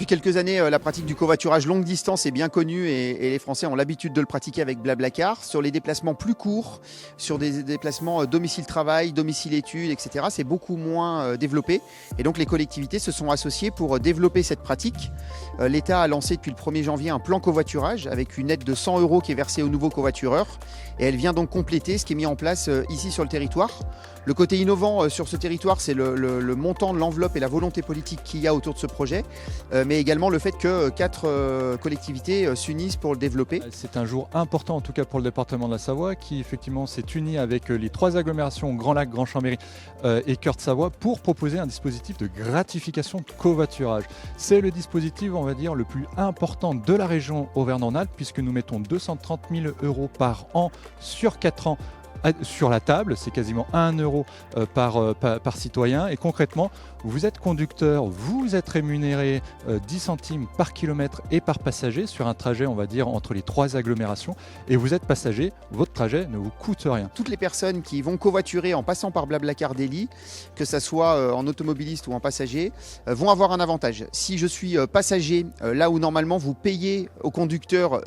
quelques années, la pratique du covoiturage longue distance est bien connue et les Français ont l'habitude de le pratiquer avec Blablacar. Sur les déplacements plus courts, sur des déplacements domicile-travail, domicile-études, etc., c'est beaucoup moins développé. Et donc les collectivités se sont associées pour développer cette pratique. L'État a lancé depuis le 1er janvier un plan covoiturage avec une aide de 100 € qui est versée aux nouveaux covoitureurs. Et elle vient donc compléter ce qui est mis en place ici sur le territoire. Le côté innovant sur ce territoire, c'est le montant de l'enveloppe et la volonté politique qu'il y a autour de ce projet, mais également le fait que 4 collectivités s'unissent pour le développer. C'est un jour important en tout cas pour le département de la Savoie qui effectivement s'est uni avec les 3 agglomérations Grand Lac, Grand Chambéry et Cœur de Savoie pour proposer un dispositif de gratification de covoiturage. C'est le dispositif, on va dire, le plus important de la région Auvergne-Rhône-Alpes puisque nous mettons 230 000 € par an sur 4 ans sur la table, c'est quasiment 1 € par citoyen. Et concrètement, vous êtes conducteur, vous êtes rémunéré 10 centimes par kilomètre et par passager sur un trajet, on va dire, entre les 3 agglomérations. Et vous êtes passager, votre trajet ne vous coûte rien. Toutes les personnes qui vont covoiturer en passant par Blablacar Daily, que ce soit en automobiliste ou en passager, vont avoir un avantage. Si je suis passager, là où normalement vous payez au conducteur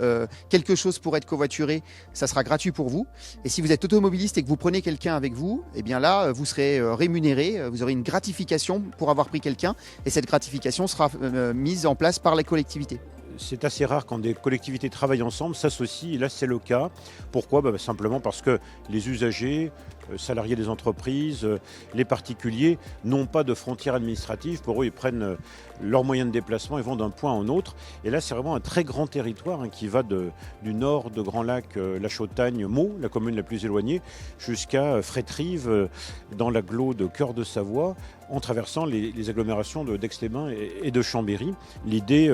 quelque chose pour être covoituré, ça sera gratuit pour vous. Et si vous êtes automobiliste et que vous prenez quelqu'un avec vous, eh bien là, vous serez rémunéré, vous aurez une gratification pour avoir pris quelqu'un et cette gratification sera mise en place par les collectivités. C'est assez rare quand des collectivités travaillent ensemble, s'associent, et là c'est le cas. Pourquoi ? Simplement parce que les usagers, salariés des entreprises, les particuliers n'ont pas de frontières administratives. Pour eux, ils prennent leurs moyens de déplacement et vont d'un point à un autre. Et là, c'est vraiment un très grand territoire qui va du nord de Grand Lac, la Chautagne, Meaux, la commune la plus éloignée, jusqu'à Frétrives, dans l'agglo de Cœur de Savoie, en traversant les agglomérations d'Aix-les-Bains et de Chambéry. L'idée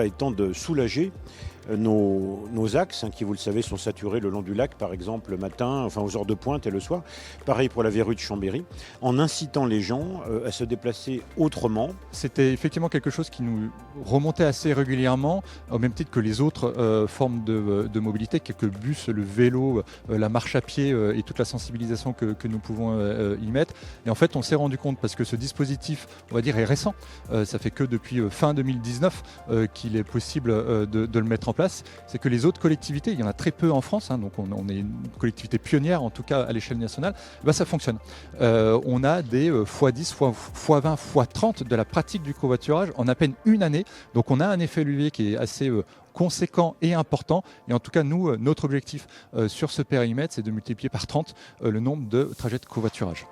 étant de soulager nos axes qui, vous le savez, sont saturés le long du lac, par exemple, le matin, enfin aux heures de pointe et le soir. Pareil pour la verrue de Chambéry, en incitant les gens à se déplacer autrement. C'était effectivement quelque chose qui nous remontait assez régulièrement, au même titre que les autres formes de mobilité, quelques bus, le vélo, la marche à pied et toute la sensibilisation que nous pouvons y mettre. Et en fait, on s'est rendu compte, parce que ce dispositif, on va dire, est récent, ça fait que depuis fin 2019 qu'il est possible de le mettre en place, c'est que les autres collectivités, il y en a très peu en France, donc on est une collectivité pionnière en tout cas à l'échelle nationale, ça fonctionne. On a des x10, x20, x30 de la pratique du covoiturage en à peine une année, donc on a un effet levier qui est assez conséquent et important. Et en tout cas, nous, notre objectif sur ce périmètre, c'est de multiplier par 30 le nombre de trajets de covoiturage.